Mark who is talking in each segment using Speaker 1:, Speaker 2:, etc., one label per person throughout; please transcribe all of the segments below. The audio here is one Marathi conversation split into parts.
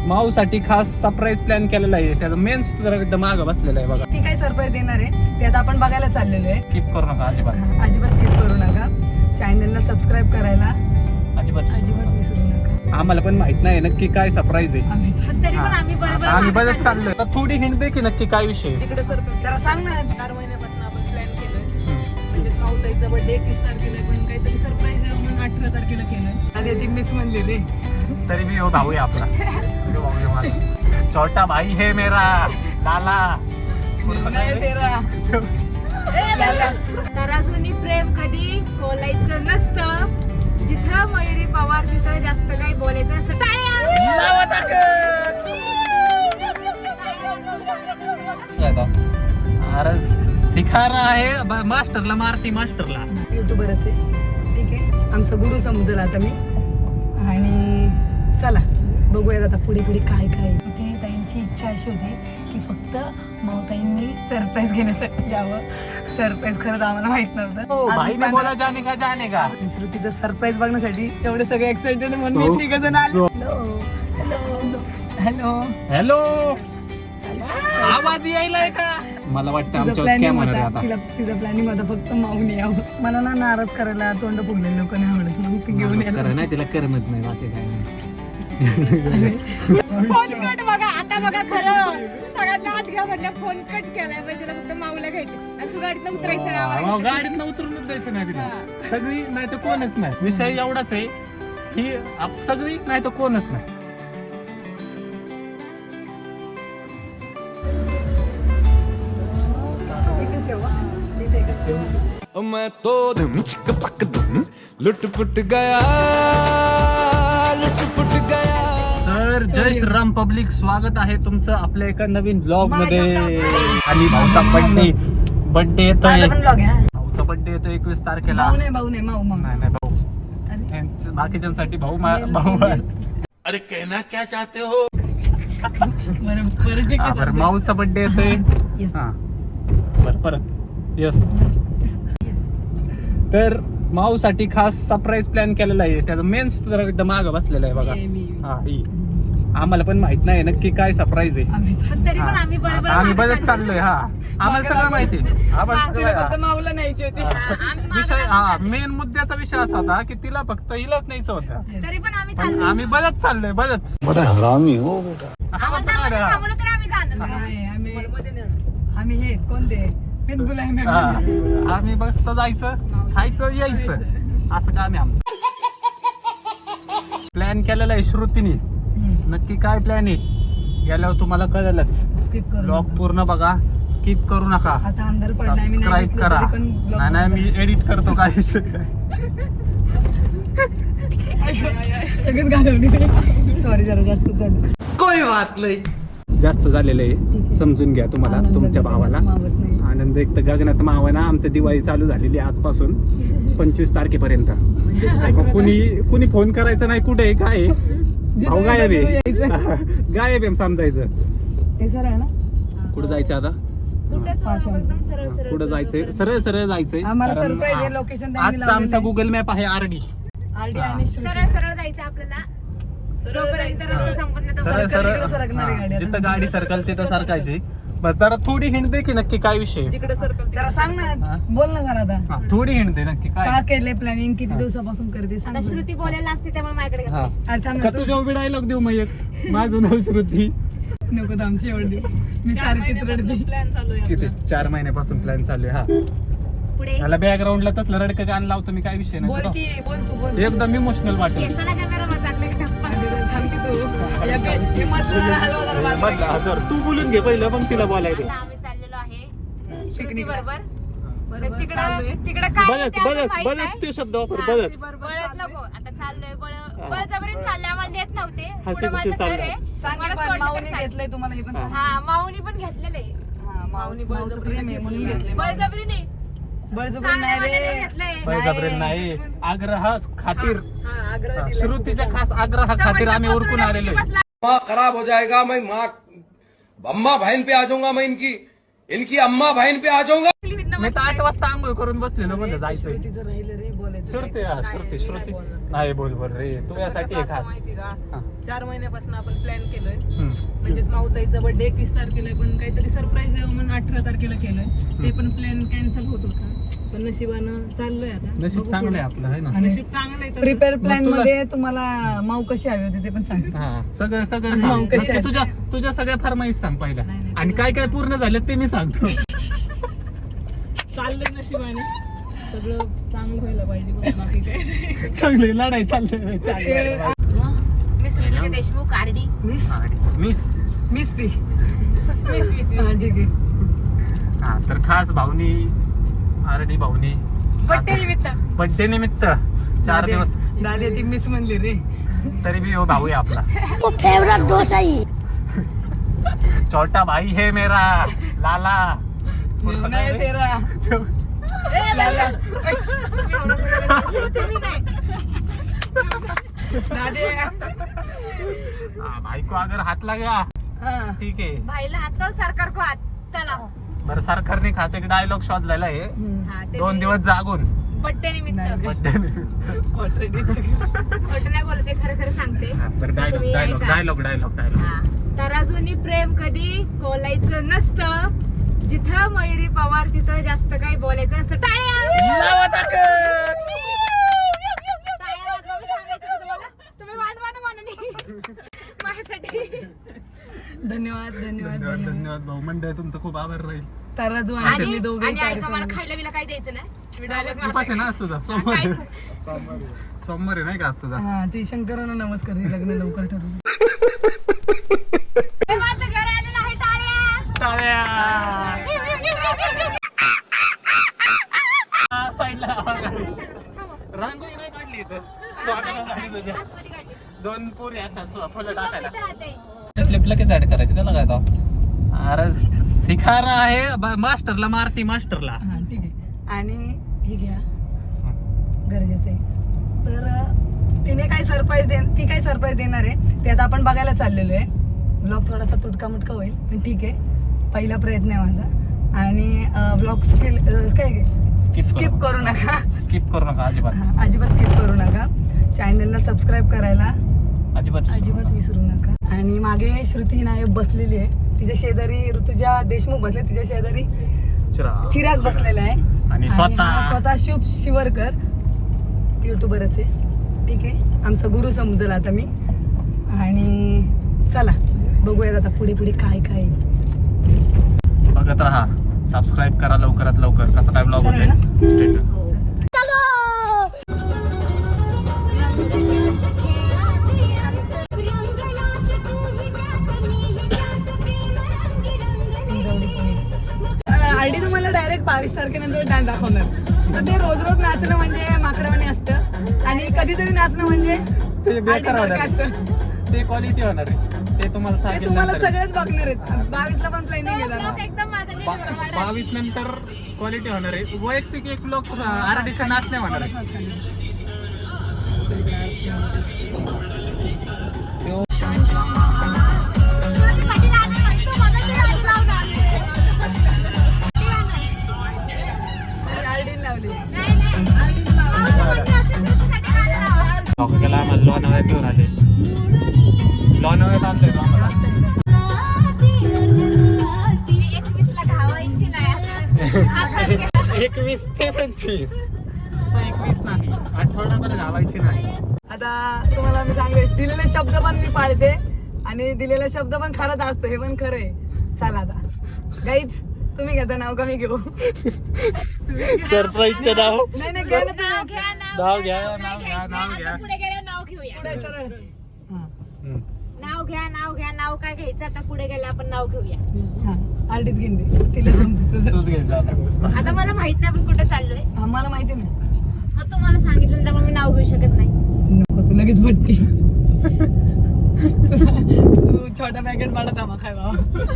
Speaker 1: माऊसाठी खास सरप्राईज प्लॅन केलेला आहे. त्याचा मेन सूत्र एकदम मागं बसलेला आहे बघा.
Speaker 2: ती काय सरप्राईज देणार आहे ते आता आपण बघायला चाललेलो आहे.
Speaker 1: स्किप करू नका अजिबात.
Speaker 2: अजिबात स्किप करू नका. चॅनलला सबस्क्राईब करायला
Speaker 1: अजिबात
Speaker 2: विसरू नका.
Speaker 1: आम्हाला पण माहित नाही नक्की काय सरप्राईज आहे. आम्ही बघत चाललोय. तर थोडी हिंट दे की नक्की काय विषय.
Speaker 2: तिकडे सरप्राईज जरा सांग ना. 4 महिन्यापासून आपण प्लॅन केलोय. म्हणजे माऊताईचा बर्थडे 21 तारखेला आहे, पण काहीतरी सरप्राईज आहे म्हणून 18 तारखेला केलंय. आधी ती मिस म्हणली रे.
Speaker 1: तरी मी भाऊ आहे आपला. भाऊ आहे माझा. छोटा भाई है मेरा लाला.
Speaker 2: नाही तेरा.
Speaker 3: तराजूनी प्रेम कधी बोलायचं नसतं. जिथं मयुरी पवार तिथं जास्त काही बोलायचं नसतं.
Speaker 1: अरे सिखा रहा है मास्टरला मारती मास्टरला.
Speaker 2: युट्यूबरच आहे. ठीक आहे, आमचा गुरु समजेल आता मी. आणि चला बघूयात आता पुढे पुढे काय काय. इथे ताईंची इच्छा अशी होती की फक्त माऊताईंनी सरप्राईज घेण्यासाठी यावं. सरप्राईज खरंच आम्हाला माहित नव्हतं.
Speaker 1: भाई ने बोला जाने का जाने का.
Speaker 2: श्रुतीचं सरप्राईज बघण्यासाठी तेवढे सगळे एक्साइटेड म्हणून मी तिघ जण आलो. हॅलो
Speaker 1: हॅलो आवाज यायलाय का. मला वाटतं आमच्या स्कॅम होणार आहे आता.
Speaker 2: तिचं प्लॅनिंग होता फक्त माऊन यावं. मला ना नाराज करायला तोंड फुगलेले लोक नाही आवडत. मग ती घेऊन यायला
Speaker 1: नाही तिला करमत नाही बाकी काय नाही.
Speaker 3: फोन कट बघा आता बघा. खरं सगळ्यांना हात घ्या म्हटलं फोन कट केलाय पाहिजे. फक्त माऊला घ्यायचे आणि तू गाडीत उतरायचं नाही.
Speaker 1: गाडीत उतरूनच द्यायचं नाही तिला. सगळी नाही तर कोणच नाही. विषय एवढाच आहे ही सगळी नाही तर कोणच नाही.
Speaker 4: मैं तो धम चिक पक धम लुटपुट गया लुटपुट गया.
Speaker 1: तर जय श्रीराम पब्लिक, स्वागत आहे तुमचं आपल्या एका नवीन ब्लॉग मध्ये. आणि भाऊचा बर्थडे येतोय. भाऊचा बर्थडे येतोय 21 तारखेला.
Speaker 2: भाऊ नाही माऊ.
Speaker 1: नाही नाही भाऊ. बाकीच्यांसाठी भाऊ भाऊ.
Speaker 4: अरे कहना क्या चाहते हो.
Speaker 1: बरं माऊचा बर्थडे येतोय. हा बरं परत यस. तर माऊसाठी खास सरप्राईज प्लॅन केलेला आहे. त्याचा मेन सूत्र एकदम मागं बसलेला आहे बघा. हा आम्हाला पण माहित नाही नक्की काय सरप्राईज आहे.
Speaker 3: आम्ही
Speaker 1: बघत चाललोय. हा आम्हाला सगळं माहिती आहे.
Speaker 2: माऊला न्यायची होती.
Speaker 1: विषय हा मेन मुद्द्याचा विषय असा होता की तिला फक्त हिलाच न्यायचं होतं.
Speaker 3: तरी पण
Speaker 1: आम्ही बघत चाललोय बघत.
Speaker 4: बड़ा हरामी हो बेटा.
Speaker 2: आम्ही हे कोणते
Speaker 1: आम्ही बसत जायचं खायचं यायचं असं काम आहे आमचं. प्लॅन केलेला आहे श्रुतीने. नक्की काय प्लॅन आहे गेल्यावर तुम्हाला कळेलच. ब्लॉग पूर्ण बघा, स्किप करू नका.
Speaker 2: आता अंधार पडलाय.
Speaker 1: सबस्क्राईब करा. नाही मी एडिट करतो काय विषय.
Speaker 2: सगळेच घालवली. सॉरी जरा जास्त झालं.
Speaker 4: कोई बात नाही.
Speaker 1: जास्त झालेलं आहे समजून घ्या. तुम्हाला तुमच्या भावाला आनंद एक तर गगनात मावाना. आमचं दिवाळी चालू झालेली आजपासून 25 तारखेपर्यंत. कुणी फोन करायचं नाही कुठे आहे काय भाऊ गायब आहे. गायब आहे समजायचं. कुठं जायचं आता. कुठं जायचंय सरळ सरळ जायचंय. आजचा आमचा गुगल मॅप आहे आरडी.
Speaker 3: सरळ सरळ जायचं आपल्याला.
Speaker 1: सरळ सरळ जिथं गाडी सरकल तिथं सरकायची. बस जरा थोडी हिंट दे की नक्की काय विषय.
Speaker 2: जरा सांग ना. बोल ना जरा आता.
Speaker 1: थोडी हिंट दे नक्की काय
Speaker 2: केलंय प्लॅनिंग. किती दिवसापासून करते सांग.
Speaker 3: श्रुती बोलायला असते त्यामुळे माझ्याकडे
Speaker 1: का तुझ्या उभी डायलॉग देऊ मग एक. माझं नाव श्रुती.
Speaker 2: नको दामशी एवढ देऊ. मी सारखीच रडते.
Speaker 1: किती 4 महिन्यापासून प्लॅन चालू आहे. हा
Speaker 3: पुढे
Speaker 1: मला बॅकग्राऊंडला तसलं रडकं गाणं लावतो मी. काय विषय नाही.
Speaker 2: बोल
Speaker 1: एकदम इमोशनल वाटत.
Speaker 3: केसाला कॅमेरा
Speaker 1: तू बोलून घे पहिलं मग तिला बोलायला.
Speaker 3: आम्ही चाललेलो आहे श्रुती बरोबर. तिकडं काय
Speaker 1: बळच ते शब्द वापर. बळच
Speaker 3: बळच नको आता चाललोय. बळजबरीने चालले. आम्हाला नेत नव्हते.
Speaker 1: हसी
Speaker 3: पुढं
Speaker 1: खुशी
Speaker 3: माझं घर आहे.
Speaker 2: माऊनी घेतलंय तुम्हाला हे पण सांग.
Speaker 3: हा माऊनी पण घेतलेलं आहे.
Speaker 2: माऊनी प्रेम आहे म्हणून घेतलंय.
Speaker 3: बळजबरी नाही.
Speaker 2: बळजबरी नाही रे.
Speaker 1: बळजबरी नाही. आग्रह खातीर श्रुतीच्या खास आग्रह खातीर आम्ही उरकून आलेलो आहे.
Speaker 5: माँ खराब हो जाएगा. मैं माँ अम्मा बहन पे आ जाऊंगा. मैं इनकी अम्मा बहन पे आ जाऊंगा.
Speaker 1: मी तर 8 वाजता आंघोळ करून बसलेलो म्हणजे जायचंय.
Speaker 2: तिचं राहिलं रे बोलायचं.
Speaker 1: श्रुती नाही बोल रे. तू यासाठी खास
Speaker 2: 4 महिन्यापासून आपण प्लॅन केलोय. म्हणजेच माऊताईचा बर्थडे 21 तारखेला आहे, पण काहीतरी सरप्राईज द्यावं म्हणून 18 तारखेला केलंय. ते पण प्लॅन कॅन्सल होत होता, पण नशिबानं चाललोय आता.
Speaker 1: नशीब
Speaker 2: बघू
Speaker 1: चांगलं
Speaker 2: पुढे.
Speaker 1: आहे आपलं, आहे ना.
Speaker 2: नशीब चांगलं आहे. प्रिपेअर प्लॅन मध्ये तुम्हाला माऊ कशी हवी होती ते पण सांग.
Speaker 1: हा सगळं सगळं
Speaker 2: मग
Speaker 1: सांग.
Speaker 2: कशी आहे?
Speaker 1: तुझ्या सगळ्या फरमाईश सांग पहिला,
Speaker 2: नाही, नाही.
Speaker 1: आणि काय काय पूर्ण झालं ते मी सांगतो.
Speaker 2: चाललंय नशिबाने, सगळं चांगलं व्हायला पाहिजे बस, बाकी काय.
Speaker 1: चांगली लढाई चालली.
Speaker 3: Miss Rutuja Deshmukh RD.
Speaker 2: Miss
Speaker 1: miss
Speaker 2: ती.
Speaker 3: मिस
Speaker 2: हा ठीक आहे.
Speaker 1: हा तर खास भाऊनी आरडी भाऊनी
Speaker 3: बड्डे निमित्त.
Speaker 1: बड्डे निमित्त 4 दिवस
Speaker 2: दादी ती मिस म्हणली रे.
Speaker 1: तरी भी हो भाऊ आहे आपला.
Speaker 6: फेवरेट डोसा ही
Speaker 1: छोटा भाई है मेरा लाला.
Speaker 2: नाही तेरा लाला.
Speaker 3: श्रुती मी नाही.
Speaker 2: दादी
Speaker 1: भाई को अगर हात लगा
Speaker 2: हा
Speaker 1: ठीक आहे.
Speaker 3: भाईला हात तो सरकार को हात. चला.
Speaker 1: बरं सरकारने खास एक डायलॉग शोधलेला आहे,
Speaker 3: हा, ते
Speaker 1: 2 दिवस जागून
Speaker 3: बड्डे निमित्त.
Speaker 2: नाही.
Speaker 1: बड्डे निमित्त.
Speaker 2: ऑलरेडी
Speaker 3: खोटं नाही बोलते, खरं खरं सांगते.
Speaker 1: बरं
Speaker 3: तुम्ही ऐका.
Speaker 1: डायलॉग
Speaker 3: हा. तराजूनी प्रेम कधी कोलायचं नसतं, जिथं मयुरी पवार तिथं जास्त काही बोलायचं नसतं. टाळ्या. टाळ्या वाजवा, मी सांगायचं होतं तुम्हाला. तुम्ही वाजवा ना म्हणून माझ्यासाठी.
Speaker 2: धन्यवाद धन्यवाद
Speaker 1: धन्यवाद भाऊ, मंडळ तुमचं खूप आभार राहील.
Speaker 2: तराजू आणि
Speaker 3: आणि
Speaker 2: तुम्ही दोघे
Speaker 3: आणि ऐका, मला खायला बिला काही द्यायचं नाही. मी direct
Speaker 1: उपास आहे ना आज तुझा? सोमवारी
Speaker 3: काय?
Speaker 1: सोमवारी नाही का आज तुझा?
Speaker 2: हा ती शंकरांना नमस्कार, ती लग्न लवकर ठरवलं.
Speaker 3: हे माझं घर आलेलं आहे. टाळ्या.
Speaker 1: साईडला रांगोळी नाही काढली इथं, स्वागतासाठी तुझ्या 2 पोरी अशा फुलं टाकायला. क्लिप लगेच ऍड करायची त्याला काय तो. अरे सिखा रहा है मास्टरला मारती मास्टरला.
Speaker 2: हा ठीक आहे. आणि हे घ्या, गरजेचं आहे. तर तिने काय ती काय सरप्राईज देणार आहे ते आता आपण बघायला चाललेलो आहे. ब्लॉग थोडासा तुटका मुटका होईल, पण ठीक आहे, पहिला प्रयत्न आहे माझा. आणि ब्लॉग काय स्किप करू नका.
Speaker 1: स्किप करू नका अजिबात.
Speaker 2: हा, अजिबात स्किप करू नका. चॅनलला सबस्क्राईब करायला अजिबात विसरू नका. आणि मागे श्रुती ही नायक बसलेली आहे, तिच्या शेजारी ऋतुजा देशमुख बसले, तिच्या शेजारी चिराग बसलेला आहे.
Speaker 1: आणि
Speaker 2: स्वतः शुभ शिवरकर युट्यूबरच आहे. ठीक आहे, आमचा गुरु समजेल आता मी. आणि चला बघूयात आता पुढे पुढे काय काय.
Speaker 1: बघत राहा, सबस्क्राईब करा लवकरात लवकर. कसं काय ब्लॉग होते स्टेटस.
Speaker 2: आयडी तुम्हाला डायरेक्ट 22 तारखेनंतर डान्स दाखवणार. तर ते रोज रोज नाचणं म्हणजे माकडावाणी असतं, आणि कधीतरी नाचणं म्हणजे
Speaker 1: ते बेकार होणार आहे.
Speaker 2: असतं.
Speaker 1: ते क्वालिटी होणार आहे, ते तुम्हाला
Speaker 2: ते तुम्हाला
Speaker 1: सांगितलं.
Speaker 2: सगळेच बघणार आहेत. 22 ला पण प्लॅनिंग केला ना.
Speaker 3: ब्लॉग एकदम माझा नीट बघा.
Speaker 1: 22 नंतर क्वालिटी होणार आहे. वैयक्तिक एक लोक आरडीच्या नाच नाही होणार आहे.
Speaker 3: श्रुतीसाठी लावलं नाही, तू मगाशी आधी लावणार.
Speaker 2: आयडी लावली.
Speaker 3: नाही, नाही. माझं म्हणणं होतं, श्रुतीसाठी लावलं.
Speaker 1: गेला आम्हाला लोणावळ्यात घेऊन आले. लोणावळ्यात आणलंय तो आम्हाला.
Speaker 3: मी 21 ला घावायची नाही. आता
Speaker 1: 21 ते 25. 21 नाही, आठवडाभर घावायची नाही.
Speaker 2: आता तुम्हाला मी सांगते, दिलेले शब्द पण मी पाळते, आणि दिलेला शब्द पण खरंच असतो, हे पण खरं आहे. चला आता गाईज, तुम्ही घेता नाव का मी घेऊ?
Speaker 1: सरप्राईजचं नाव.
Speaker 2: नाही घ्या ना
Speaker 3: नाव
Speaker 2: तुम्ही.
Speaker 3: घ्या,
Speaker 1: नाव घ्या, नाव घ्या, नाव घ्या.
Speaker 3: आता पुढे गेल्यावर नाव घेऊया.
Speaker 2: पुढे सरळ. हा.
Speaker 3: नाव घ्या, नाव घ्या. नाव काय घ्यायचं आता पुढे गेलं आपण नाव घेऊया.
Speaker 2: हा, आरडीच घेऊन दे, तिला जमतं तुझं.
Speaker 1: तूच घ्यायचं आता.
Speaker 3: आता मला माहित नाही आपण कुठे चाललोय.
Speaker 2: हा, मला माहिती नाही.
Speaker 3: मग तुम्हाला सांगितलं त्यामुळे मी नाव घेऊ शकत नाही.
Speaker 2: नको, तू लगेच भट्टी. तू छोटा पॅकेट पाडत आम्हा काय बाबा,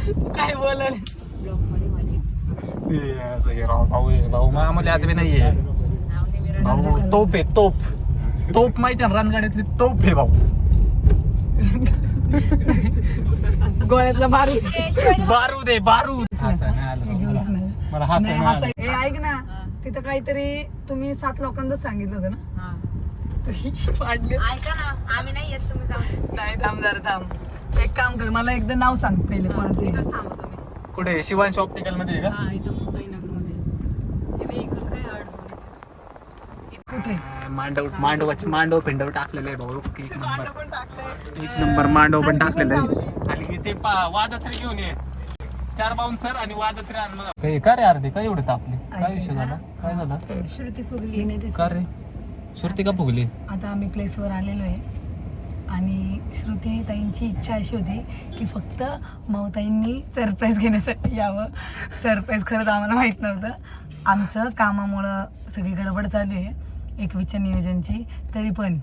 Speaker 2: तू काय बोलल.
Speaker 3: ब्लॉग मध्ये माझी
Speaker 1: हे असं हे राव, भाऊ आहे. भाऊ मामूली आदमी नाहीये.
Speaker 3: नाव दे मी
Speaker 1: भाऊ तोप आहे, तोप माहिती आहे ना, रणगाड्यातली तोप आहे भाऊ.
Speaker 2: गोळ्यातला बारूद.
Speaker 1: बारूद आहे, बारूद. हसायला नाही आलं मला. मला
Speaker 2: नाही,
Speaker 1: हसायला नाही
Speaker 2: हसाय- ए, ऐक ना, तिथं काहीतरी तुम्ही 7 लोकांचं सांगितलं होतं ना.
Speaker 3: हा.
Speaker 2: वाढले.
Speaker 3: ऐका ना, आम्ही नाही येत, तुम्ही जाऊन.
Speaker 2: नाही, थांब जरा थांब. एक काम कर, मला एकदा नाव सांग पहिले कोणाचं आहे.
Speaker 3: थांबवतो मी.
Speaker 1: कुठे शिवांश ऑप्टिकल मध्ये आहे का?
Speaker 2: हा इथं मुंबईनगरमध्ये. हे vehicle काय अडचण आहे? कुठे
Speaker 1: मांडव पिंडव टाकलेलं आहे भाऊ. एक नंबर
Speaker 2: पण टाकलंय.
Speaker 1: एक नंबर मांडव पण टाकलेलं आहे. आणि ते वादत्री घेऊन ये 4 बाउन्सर आणि वादत्री आण मला. का रे अर्धी काय एवढं तापले? काय विषय झाला? काय झालं?
Speaker 3: श्रुती
Speaker 2: मी
Speaker 3: फुगली.
Speaker 2: नाही दिसत.
Speaker 1: का रे श्रुती का फुगली?
Speaker 2: आता आम्ही प्लेसवर आलेलो आहे आणि श्रुती ताईंची इच्छा अशी होती की फक्त माऊताईंनी सरप्राईज घेण्यासाठी यावं. सरप्राईज खरंच आम्हाला माहीत नव्हतं. आमचं कामामुळं सगळी गडबड चालू आहे एकवीसच्या नियोजनची. तरी पण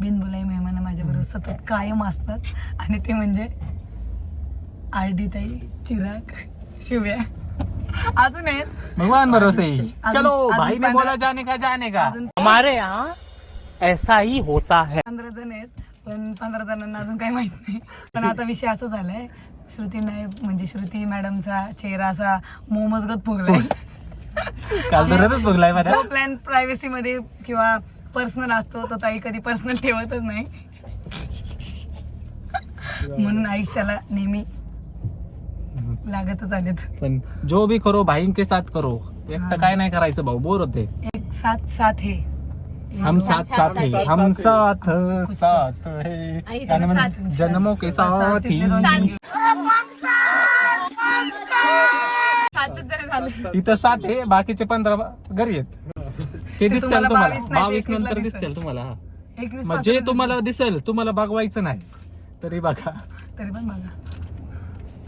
Speaker 2: बिनबुलाई मेहमान माझ्याबरोबर सतत कायम असतात आणि ते म्हणजे आरडी ताई, चिराग, शिव्या अजून आहेत.
Speaker 1: भगवान भरोसे चलो
Speaker 2: अजून
Speaker 1: भाई ने
Speaker 2: 15
Speaker 1: बोला जाने का
Speaker 2: अजून
Speaker 1: हमारे यहाँ ऐसा ही होता है.
Speaker 2: 15 जण आहेत पण 15 जणांना अजून काही माहित नाही. पण आता विषय असा झालाय, श्रुती नाही म्हणजे श्रुती मॅडमचा चेहरा असा मोमजगत फुगलाय.
Speaker 1: काल दररोज बघलाय माझ्या.
Speaker 2: जो प्लॅन प्रायव्हसी मध्ये किंवा पर्सनल असतो तो ताई कधी पर्सनल ठेवतच नाही. म्हणून आयुष्याला नेहमी लागतच आलेत.
Speaker 1: पण जो भी करो भाई के साथ करो. एकटं काय नाही करायचं भाऊ, बोर होते.
Speaker 2: एक साथ साथ है.
Speaker 1: हम साथ साथ है, हम साथ साथ है,
Speaker 3: आणि इथं
Speaker 1: गाणं म्हण,
Speaker 3: साथ-
Speaker 1: जन्मों के साथ ही.
Speaker 3: सातच जण झालं.
Speaker 1: इथं 7 आहे, बाकीचे 15 घरी आहेत. ते दिसतील
Speaker 2: तुम्हाला
Speaker 1: तुम्हाला
Speaker 2: 22 नाही,
Speaker 1: 22
Speaker 2: 21
Speaker 1: नंतर
Speaker 2: ला
Speaker 1: दिसतील तुम्हाला.
Speaker 2: 21
Speaker 1: म्हणजे
Speaker 2: पासून
Speaker 1: तुम्हाला दिसेल, तुम्हाला बघवायचं नाही तरी बघा.
Speaker 2: तरी पण बघा,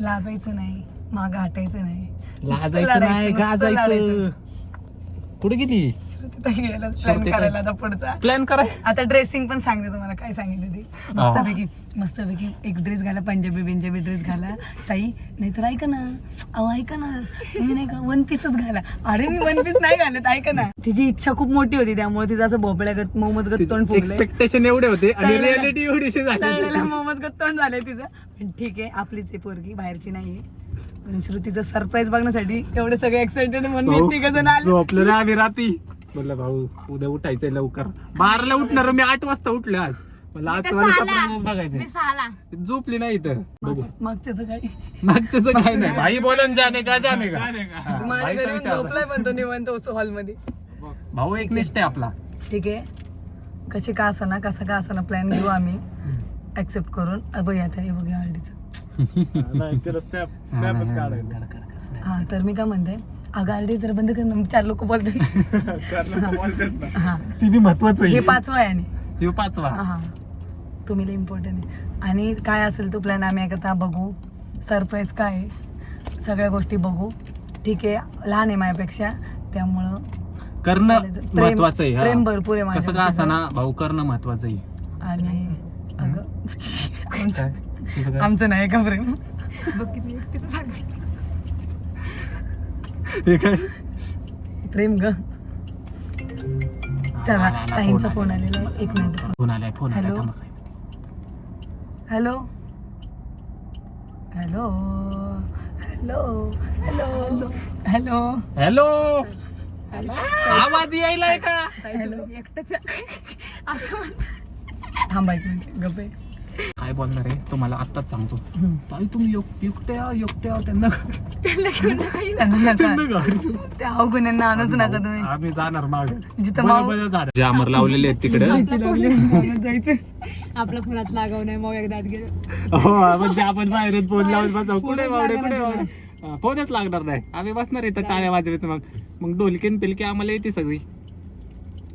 Speaker 2: लाजायचं नाही, मागं हटायचं नाही,
Speaker 1: लाजायचं नाही,
Speaker 2: नुसतं
Speaker 1: गाजायचं.
Speaker 2: लढायचं.
Speaker 1: कुठे गेली
Speaker 2: श्रुतीताई गेला प्लॅन
Speaker 1: श्रुतीताई.
Speaker 2: करायला आता पुढचा.
Speaker 1: प्लॅन कराय?
Speaker 2: आता ड्रेसिंग पण सांगते तुम्हाला काय सांगितलं ते. मस्तपैकी एक ड्रेस घाला, पंजाबी ड्रेस घाला ताई. नाहीतर ऐका ना, अहो ऐका ना, तुम्ही नाही का वन पीसच घाला. अरे मी वन पीस नाही घालत, ऐका ना. तिची इच्छा खूप मोठी होती त्यामुळे तिचं असं भोपळ्यागत मोमजगत तोंड फुगलंय.
Speaker 1: एक्सपेक्टेशन एवढे होते आणि
Speaker 2: तळलेलं-
Speaker 1: रियालिटी एवढीशी झाली.
Speaker 2: तळलेलं मोमजगत तोंड झालंय तिचं. पण ठीक आहे, आपलीच आहे पोरगी, बाहेरची नाहीये. पण श्रुतीचं सरप्राईज बघण्यासाठी एवढे सगळे एक्साइटेड म्हणून तिघ जण आले.
Speaker 1: झोपलं ना आम्ही रात्री. म्हणलं भाऊ उद्या उठायचंय लवकर. 12ला उठणार, मी 8 वाजता उठले आज. मला
Speaker 3: मी
Speaker 1: आज
Speaker 3: तर
Speaker 1: तुम्हाला
Speaker 3: 6ला.
Speaker 1: surprise
Speaker 3: मी
Speaker 1: बघायचंय.
Speaker 3: 6ला.
Speaker 1: झोपली नाही इथं. बघू
Speaker 2: मागच्याच काही
Speaker 1: मागच्याच काय नाही. भाई बोलन जाने का हा,
Speaker 2: माझ्या
Speaker 1: भाईचा
Speaker 2: घरी
Speaker 1: विषय आता.
Speaker 2: झोपलाय पण तो निवांत हॉलमध्ये.
Speaker 1: भाऊ एक निष्ठ आहे आपला.
Speaker 2: ठीक आहे, कशी का असा ना प्लॅन घेऊ आम्ही ऍक्सेप्ट करून. बघूया आता, हे बघूया आरडीचं. हा तर मी काय म्हणते, अगं आरडी तर बंद कर ना, 4 लोक बोलतात. हा
Speaker 1: ती बी महत्वाचं
Speaker 2: हे
Speaker 1: आहे.
Speaker 2: 5वा आहे आणि
Speaker 1: हे 5वा.
Speaker 2: हा तुम्ही लई इम्पॉर्टंट आहे. आणि काय असेल तो प्लॅन आम्ही आता बघू. सरप्राईज काय आहे, सगळ्या गोष्टी बघू. ठीक आहे, लहान आहे माझ्यापेक्षा, त्यामुळं
Speaker 1: करणं
Speaker 2: चालायचं. प्रेम-
Speaker 1: महत्वाचं आहे. हा.
Speaker 2: प्रेम भरपूर आहे
Speaker 1: कसं का असं ना भाऊ, करणं महत्वाचं आहे.
Speaker 2: आणि अगं
Speaker 1: काय? तुझं काय?
Speaker 2: आमचं नाही का प्रेम.
Speaker 3: बघ किती एकटीचं सांगते.
Speaker 1: हे काय?
Speaker 2: प्रेम ग.
Speaker 1: आला,
Speaker 2: ताईंचा
Speaker 1: फोन
Speaker 2: फोन आलेला आहे, 1 मिनिट.
Speaker 1: फोन आलाय.
Speaker 2: हॅलो.
Speaker 1: थांबा काय.
Speaker 2: Hello hello hello hello hello
Speaker 1: hello, आवाज यायलाय का?
Speaker 2: हॅलो.
Speaker 3: एकटंच असं म्हणत.
Speaker 2: थांबा 1 मिनिट, गप्प आहे.
Speaker 1: काय बोलणार आहे तुम्हाला आत्ताच सांगतो. ताई तुम्ही एकट्या त्यांना
Speaker 2: त्यांना नका. त्या अवगुण्यांना आणूच नका तुम्ही.
Speaker 1: आम्ही जाणार माग
Speaker 2: जिथं माऊ
Speaker 1: जामर लावलेले आहेत तिकडे.
Speaker 2: जायचं.
Speaker 3: आपल्या फोनात लागाव नाही मग एकदा आत गेलो.
Speaker 1: हो म्हणजे आपण बाहेरच फोन लावून बसाव. कुठे फोनच लागणार नाही. आम्ही बसणार इथं टाळ्या वाजवत. मग ढोलकीन पिलकी आम्हाला येते सगळी.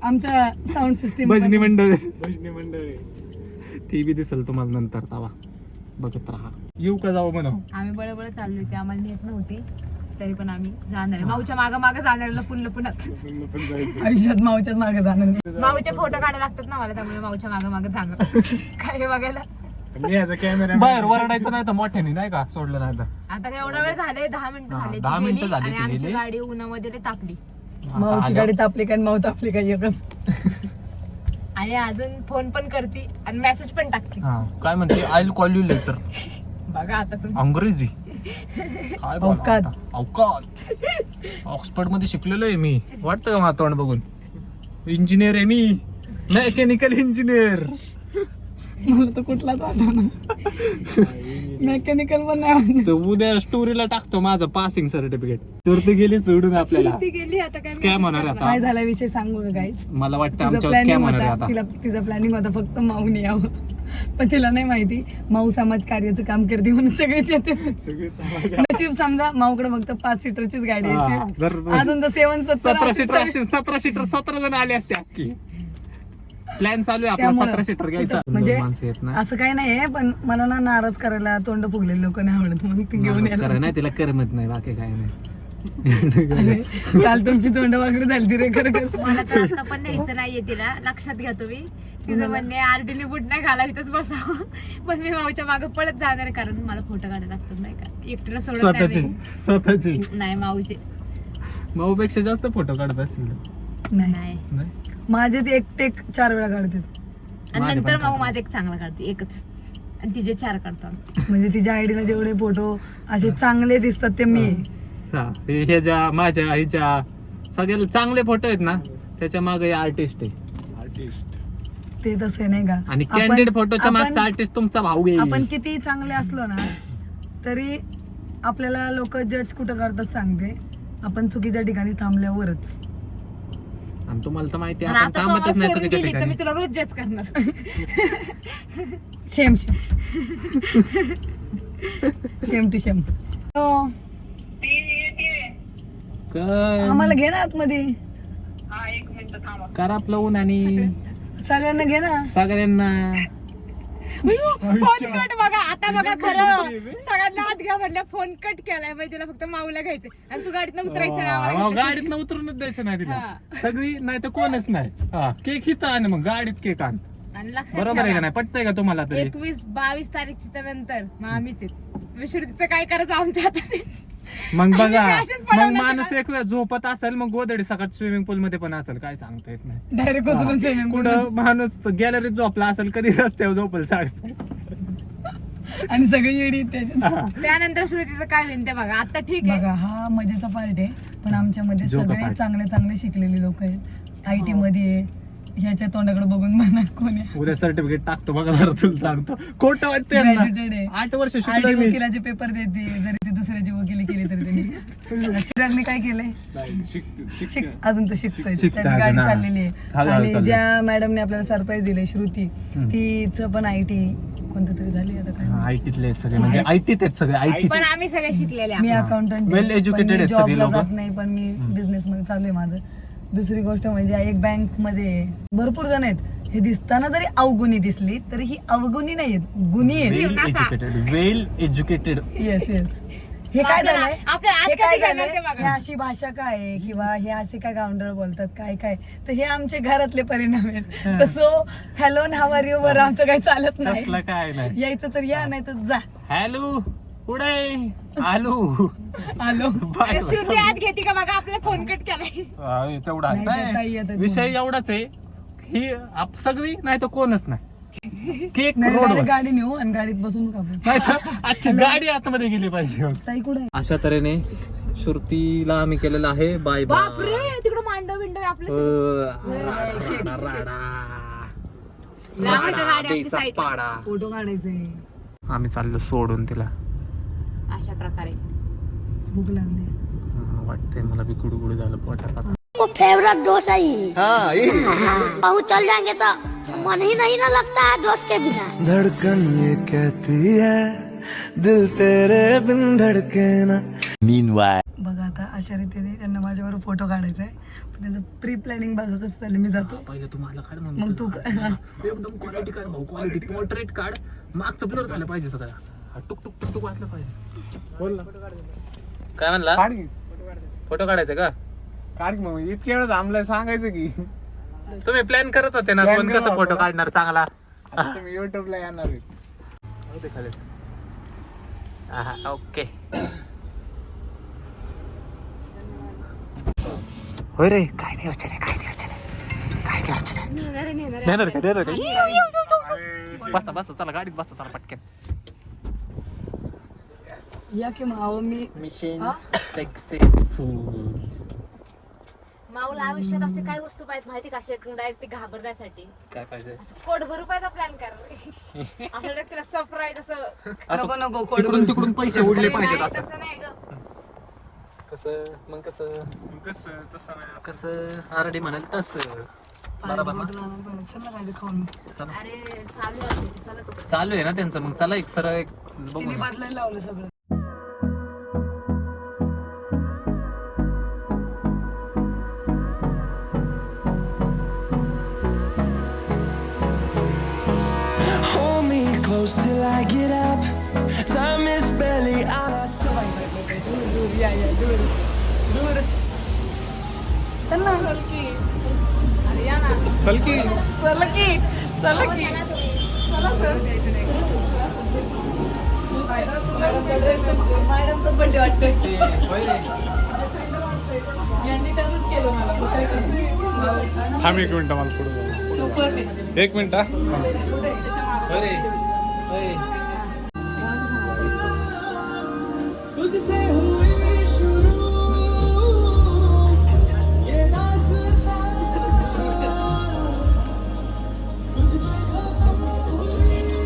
Speaker 2: आमचा साऊंड सिस्टीम
Speaker 1: भजनी मंडळ ती बी दिसल तुम्हाला नंतर. तवा बघत राहा. येऊ का जाऊ म्हणा.
Speaker 3: आम्ही बळबळ चाललोय, ते आम्हाला नेत नव्हती तरी पण आम्ही जाणार आहे. माऊच्या मागं जाणार, लपून लपूनच.
Speaker 2: आयुष्यात माऊच्याच मागे जाणार.
Speaker 3: माऊचे फोटो काढायला लागतात ना मला, त्यामुळे माऊच्या मागं जाणार. काय बघायला.
Speaker 1: बाहेर वरडायचं नाही तर मोठ्याने नाही का सोडलं नाही तर.
Speaker 3: आता काय एवढा वेळ झाले, 10 मिनिटं
Speaker 1: हा,
Speaker 3: झाले.
Speaker 1: 10
Speaker 3: ती
Speaker 1: मिनिटं
Speaker 3: गेली
Speaker 1: झाली
Speaker 3: आणि
Speaker 1: ती
Speaker 3: आमची
Speaker 1: गेली.
Speaker 3: गाडी उन्हामध्ये लई तापली.
Speaker 2: माऊची गाडी तापली काय, माऊ तापली काय एकच.
Speaker 3: आणि अजून फोन पण करते आणि मेसेज पण टाकते.
Speaker 1: हा, काय म्हणते, I will call you later.
Speaker 3: बघा आता तुम्ही.
Speaker 1: अंग्रेजी काय बोलणार
Speaker 2: अवकात.
Speaker 1: आता? अवकात. ऑक्सफर्ड मध्ये शिकलेलो आहे मी. वाटतं का माझं तोंड बघून? इंजिनियर आहे मी, मेकॅनिकल इंजिनियर.
Speaker 2: मला तर कुठलाच वाटणार मेकॅनिकल पण नाही आवडत.
Speaker 1: तर उद्या स्टोरीला टाकतो माझं पासिंग सर्टिफिकेट. तर ते गेली सोडून आपल्याला
Speaker 3: ती गेली आता काय
Speaker 1: स्कॅम होणार आहे
Speaker 2: काय
Speaker 1: आता.
Speaker 2: झाला विषय सांगू का काहीच.
Speaker 1: मला वाटतं
Speaker 2: तिचं
Speaker 1: आमच्यावर
Speaker 2: प्लॅनिंग
Speaker 1: स्कॅम होणार आहे
Speaker 2: होता
Speaker 1: आता.
Speaker 2: तिचा प्लॅनिंग होता फक्त माऊन यावं, पण तिला नाही माहिती माऊ समाज कार्याचं काम करते म्हणून सगळेच येते. नशीब समजा माऊकडे फक्त 5 सीटरचीच गाडी
Speaker 1: हा,
Speaker 2: यायची.
Speaker 1: जर-
Speaker 2: अजून तर
Speaker 1: 17 सीटर असतील, 17 सीटर 17 जण आले असते अख्खी. प्लॅन चालू आहे आपला
Speaker 2: त्यामुळं
Speaker 1: 17 सीटर घ्यायचा.
Speaker 2: म्हणजे
Speaker 1: माणसं येत ना
Speaker 2: असं काही नाहीये, पण मला ना नाराज करायला तोंड फुगलेले लोक नाही आवडत, मग ती घेऊन
Speaker 1: नाराज
Speaker 2: यायला.
Speaker 1: करा नाही, तिला करमत नाही, बाकी काय नाही.
Speaker 2: आणि काल तुमची तोंड वाकडी झाली रे खरं खरं.
Speaker 3: मला तर आता पण न्यायचं नाहीये तिला, लक्षात घ्या तुम्ही. तिचं म्हणणे आरडीने बुट नाही घाला इथंच बसावं, पण मी माऊच्या मागं पळत जाणार आहे, कारण मला फोटो काढायला लागतात नाही का, एकटीला सोडत
Speaker 1: स्वतःची
Speaker 3: नाही
Speaker 1: स्वतःची
Speaker 3: मी. नाही माऊचे
Speaker 1: माऊपेक्षा जास्त फोटो काढत असतील.
Speaker 2: नाही
Speaker 3: नाही.
Speaker 1: नाही
Speaker 2: माझे ते एक टेक 4 वेळा काढते,
Speaker 3: आणि
Speaker 1: माझे
Speaker 3: नंतर
Speaker 1: पण
Speaker 3: माऊ
Speaker 1: काढतात.
Speaker 3: माझा एक चांगला काढते, एकच, आणि तिचे 4 काढतो आम्ही.
Speaker 2: म्हणजे तिच्या आयडीला जेवढे फोटो असे चांगले दिसतात ते मी.
Speaker 1: हा, हे ज्या माझ्या हिच्या सगळ्याला चांगले फोटो आहेत ना, त्याच्या मागे आर्टिस्ट आहे.
Speaker 2: ते तसे नाही का.
Speaker 1: आणि
Speaker 2: आपण-
Speaker 1: कॅन्डिड फोटोच्या मागचा
Speaker 2: आपण-
Speaker 1: आर्टिस्ट तुमचा भाऊ आहे.
Speaker 2: आपण किती चांगले असलो ना तरी आपल्याला लोक जज कुठं करतात सांगते, आपण चुकीच्या ठिकाणी थांबल्यावरच.
Speaker 1: आणि तुम्हाला तर माहिती आहे,
Speaker 3: आणि
Speaker 1: आपण
Speaker 3: आता तू मला
Speaker 1: थांबतच नाही
Speaker 3: सोडून
Speaker 1: चुकीच्या
Speaker 3: गेली तर मी
Speaker 1: ठिकाणी.
Speaker 3: तुला रोज जज करणार.
Speaker 2: शेम शेम टू शेम.
Speaker 1: काय
Speaker 2: आम्हाला घे ना आतमध्ये,
Speaker 1: करा आपलं ऊन आणि
Speaker 2: सगळ्यांना घे ना.
Speaker 1: सगळ्यांना
Speaker 3: फोन कट बघा आता, बघा खरं सगळ्यांना आत घ्या म्हटलं, फोन कट केलाय म्हणजे तिला फक्त माऊला घ्यायचं आणि तू गाडीतनं उतरायचं नाही आम्हाला घ्यायचं.
Speaker 1: गाडीत उतरूनच द्यायचं नाही तिला.
Speaker 3: हा.
Speaker 1: सगळी नाही तर कोणच नाही. हा, केक हिथं आण, मग गाडीत केक आण.
Speaker 3: आणि लक्षात
Speaker 1: बरोबर आहे का
Speaker 3: ठेवा,
Speaker 1: नाही? पटतंय का तुम्हाला तरी?
Speaker 3: 21-22 तारीखच्या नंतर मग आम्हीच आहेत. विश्रुतीचं काय करायचं आमच्या हातात आहे.
Speaker 1: मग बघा,
Speaker 3: आम्ही असेच
Speaker 1: मग
Speaker 3: पळवलं
Speaker 1: माणूस एक वेळ झोपत असेल, मग गोदडी सकाळ स्विमिंग पूल मध्ये पण असेल, काय सांगता येत नाही.
Speaker 2: डायरेक्ट उचलून swimming pool
Speaker 1: कुठं माणूस गॅलरीत झोपला असेल, कधी रस्त्यावर झोपल सांगता.
Speaker 2: आणि सगळी येडी त्याच्यात.
Speaker 3: त्यानंतर श्रुतीचं काय होईल ते बघा. आता ठीक आहे,
Speaker 2: बघा हा मजेचा पार्ट आहे, पण आमच्यामध्ये
Speaker 1: जोका
Speaker 2: सगळे
Speaker 1: part.
Speaker 2: चांगले चांगले शिकलेले लोक आहेत. IT मध्ये ह्याच्या तोंडाकडे बघून म्हणा कोणी
Speaker 1: उद्या सर्टिफिकेट टाकतो बघा, जरा तुला सांगतो. खोटं वाटतंय
Speaker 2: Graduated आहे.
Speaker 1: 8 वर्ष
Speaker 2: आरटी
Speaker 1: शिकलोय मी.
Speaker 2: वकिलाचे पेपर देते, जरी ते दुसऱ्याची वकिली केली तरी त्यांनी. चिरागने काय केलंय, अजून तो शिकतोय,
Speaker 1: शिकतोय
Speaker 2: त्याची
Speaker 1: अजून,
Speaker 2: गाडी
Speaker 1: हा.
Speaker 2: चाललेली आहे.
Speaker 1: हळूहळू
Speaker 2: आणि
Speaker 1: चाललंय.
Speaker 2: ज्या मॅडमने आपल्याला सरप्राईज दिले श्रुती, तिचं पण IT कोणतं तरी झाली आता काय.
Speaker 1: आयटीतले आहेत सगळे, म्हणजे आयटीत आहेत सगळे, आयटी.
Speaker 3: पण आम्ही सगळे शिकलेले
Speaker 2: मी
Speaker 3: आहोत.
Speaker 2: अकाउंटंट
Speaker 1: Well educated आहेत सगळी लोकं.
Speaker 2: जात नाही, पण मी बिझनेस मध्ये चालू आहे माझं. दुसरी गोष्ट म्हणजे एक बँक मध्ये भरपूर जण आहेत, हे दिसताना जरी अवगुणी दिसली तरी ही अवगुणी नाही आहेत, गुणी आहेत.
Speaker 1: वेल एज्युकेटेड, वेल एज्युकेटेड.
Speaker 2: Yes yes. हे काय
Speaker 3: आपल्या-
Speaker 2: झालंय,
Speaker 3: आपल्या आत
Speaker 2: हे काय
Speaker 3: कधी झालं
Speaker 2: झालंय,
Speaker 3: ते बघा.
Speaker 2: हे अशी भाषा काय आहे किंवा हे असे काय गावंडळ बोलतात काय काय, तर हे आमचे घरातले परिणाम आहेत. तसं hello how are you were आमचं काही चालत
Speaker 1: तसलं
Speaker 2: नाही.
Speaker 1: काय नाही.
Speaker 2: यायचं तर या, नाही तर जा.
Speaker 1: हॅलो, कुठे आलो.
Speaker 2: आलो.
Speaker 1: बाय.
Speaker 3: श्रुती आत घेते का बघा, आपला फोन कट केलाय.
Speaker 1: हा, तेवढा आहे.
Speaker 2: नाही, ताई
Speaker 1: नाही,
Speaker 2: येतात
Speaker 1: विषय
Speaker 2: म्हणून.
Speaker 1: एवढाच आहे, ही सगळी नाही तर कोणच नाही. केक
Speaker 2: नाही
Speaker 1: रोडवर.
Speaker 2: direct गाडी नेऊ आणि गाडीत बसून का आपण.
Speaker 1: नाही तर अख्खी गाडी आतमध्ये गेली पाहिजे.
Speaker 2: ताई कुठे आहे?
Speaker 1: अशा तऱ्हेने श्रुतीला आम्ही केलेलं आहे बाय
Speaker 3: बापरे, तिकडं मांडव बिंडव आहे आपलं. लावायचं गाडी आपली side ला.
Speaker 1: पाडा.
Speaker 2: फोटो काढायचे.
Speaker 1: आम्ही चाललो सोडून तिला.
Speaker 3: अशा प्रकारे
Speaker 2: भूक लागली.
Speaker 1: वाटतंय मला बी गुडगुड झालं पोटात आता.
Speaker 6: वो फेवरेट डोसा ही कहूँ चल जाएंगे तो मन ही नहीं ना लगता है दोस्त के बिना.
Speaker 4: धड़कन ये कहती है दिल तेरे बिन धड़के ना.
Speaker 2: बघा आता अशा रीतीने त्यांना माझ्यावर फोटो काढायचा आहे, पण त्याचं प्री प्लॅनिंग बघा कसं चाललं. मी जातो,
Speaker 1: पहिले तुम्हाला काढ
Speaker 2: मग तू
Speaker 1: एकदम क्वालिटी काढ भाऊ, क्वालिटी पोर्ट्रेट काढ, मागचं ब्लर झालं पाहिजे सगळं. टुक टुक टुक टुक वाचलं पाहिजे. बोल ना, काय म्हणला? फोटो काढायचा का?
Speaker 7: काढ मग इतक्या वेळ थांबलाय सांगायचं की
Speaker 1: तुम्ही प्लॅन करत होते ना, कोण कसं फोटो काढणार चांगला.
Speaker 7: आता तुम्ही युट्यूबला येणार आहे.
Speaker 1: ओके. होय रे, काय नाही वचन आहे, काय नाही वचन आहे, काय नाही वचन आहे. नेणार का, नेणार का? बसा बसा, चला गाडीत बसा, चला पटकन.
Speaker 2: या की मग अहो मी
Speaker 1: मिशन
Speaker 2: हा?
Speaker 1: सक्सेसफुल.
Speaker 3: माऊला आयुष्यात असे काय वस्तू पाहिजे माहिती का, असे डायरेक्ट ते घाबरण्यासाठी
Speaker 1: काय पाहिजे
Speaker 3: असं कोटभर रुपयाचा प्लॅन कर असं direct तिला सरप्राईज असं
Speaker 2: नको नको
Speaker 1: तिकडून तिकडून पैसे उडले पाहिजेत
Speaker 3: नाही,
Speaker 1: असं
Speaker 3: तसं नाही ग.
Speaker 1: कसं मग कसं
Speaker 7: कसं तसं नाही असं.
Speaker 1: कसं आरडी म्हणाल तसं बरोबर ना?
Speaker 2: चल ना काय ते खाऊन
Speaker 1: चला.
Speaker 3: अरे चालू आहे ते, चला तू.
Speaker 1: चालू आहे ना त्यांचं, मग चला एक सरळ एक बघू
Speaker 2: तिने
Speaker 1: ना.
Speaker 2: बदलायला लावलं सगळं.
Speaker 4: Hold me close till I get up. Time is barely on our side.
Speaker 2: चल ना
Speaker 7: चल की
Speaker 2: मॅडमचा बर्थडे वाटतोय. यांनी तसंच केलं मला.
Speaker 7: थांब 1 मिनिट मला पुढे
Speaker 2: सुपर
Speaker 7: 1 मिनिट हा.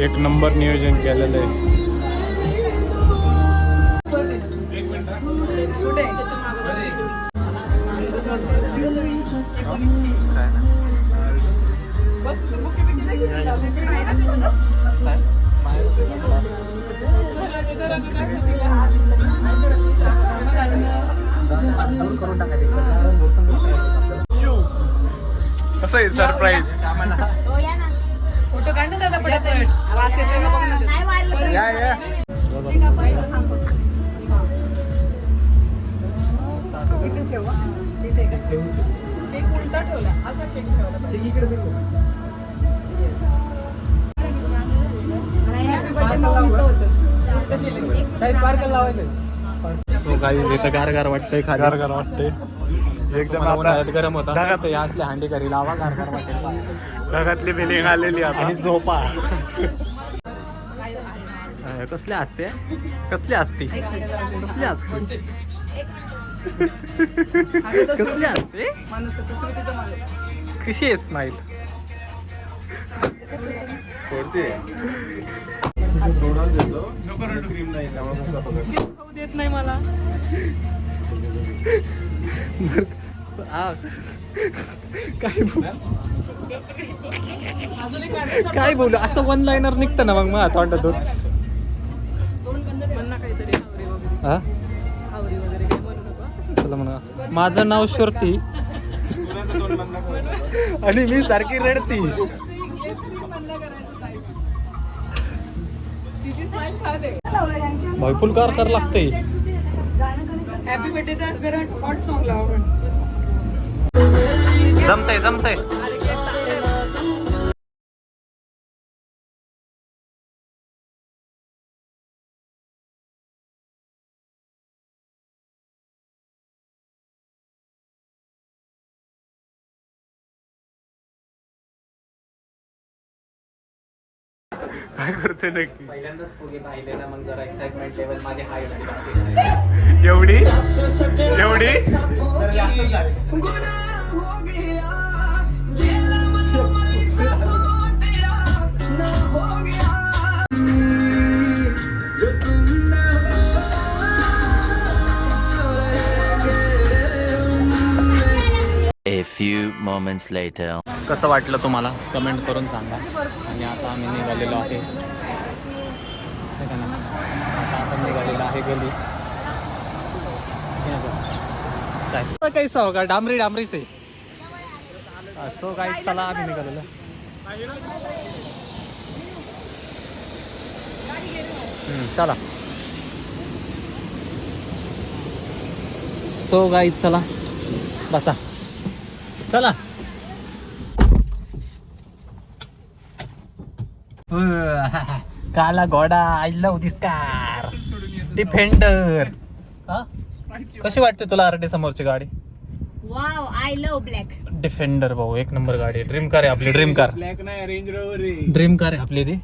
Speaker 7: एक नंबर नियोजन केलेलं आहे. कसं आहे सरप्राईज?
Speaker 3: हो, या ना.
Speaker 2: फोटो काढ ना दादा पटापट. वास येतोय ना बघ ना.
Speaker 3: नाही मारलं तर.
Speaker 7: या या
Speaker 2: इथेच ठेव हा. इथे का? केक उलटा ठेवला. असा केक ठेवला पाहिजे. इकडे बघ. Happy birthday माऊ इथं होतं.
Speaker 1: सो गाईज इथं गार वाटतंय खाली.
Speaker 7: गार गार वाटते एकदम.
Speaker 1: उन्हाळ्यात गरम होत असेल तर असले हांडी घरी लावा, गार वाटेल.
Speaker 7: ढगातली बिलिंग आलेली आता.
Speaker 1: आणि झोपा. कसले असते कसले असते कसले असते कसले असते
Speaker 2: माणूस आहे, दुसरं कुठं माणूस.
Speaker 1: कशी आहे स्माईल?
Speaker 2: खाऊ देत नाही मला.
Speaker 1: काय बोलू असं वन लाईनर निघतं ना मग मग तोंडातून.
Speaker 2: काहीतरी हावरी वगैरे
Speaker 1: हा
Speaker 2: हावरी वगैरे काय म्हणू नका.
Speaker 1: चला म्हणा माझं नाव श्रुती आणि मी सारखी रडती.
Speaker 2: तिची स्माईल छान आहे. लावलं यांच्या.
Speaker 1: भाई फुल कार कर लागते.
Speaker 2: हॅपी बर्थडे तर जरा हॉट सॉन्ग लावा पण.
Speaker 1: जमतंय जमतंय.
Speaker 7: काय करते नक्की?
Speaker 1: पहिल्यांदाच फुगे पाहिले ना, मग जरा एक्साइटमेंट लेवल माझी हाय होती.
Speaker 7: एवढी एवढी
Speaker 8: A few moments later.
Speaker 1: कसं वाटलं तुम्हाला कमेंट करून सांगा. आणि आता आम्ही निघालेलो आहे, हे का ना, आता आपण निघालेलो आहे गली. काय कैसा होगा डांबरी डांबरी से. सो काही चला आम्ही निघालेलो. चला सो गाईज चला बसा चला. काला घोडा I love this car defender. कशी वाटते तुला आरटी समोरची गाडी?
Speaker 3: Wow, I love black.
Speaker 1: Defender भाऊ एक नंबर गाडी. ड्रीम कार आहे आपली. ड्रीम कार
Speaker 7: ब्लॅक नाही रेंज रोवर आहे.
Speaker 1: ड्रीम कार आहे आपली ती.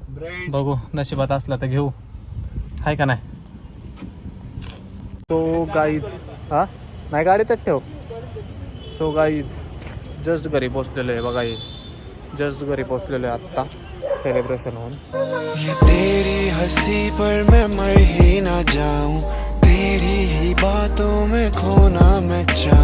Speaker 7: ब्रँड
Speaker 1: बघू नशिबात असला तर घेऊ, आहे का नाही. तो गाईच हा नाही गाडीतच ठेव. सो गाईज जस्ट घरी पोचलेलो आहे बघा. हे जस्ट घरी पोचलेलो आहे आत्ता सेलिब्रेशन होऊन.
Speaker 4: ये तेरी हंसी पर मैं मर ही ना जाऊं, तेरी ही बातों में खोना मैं चाहूं.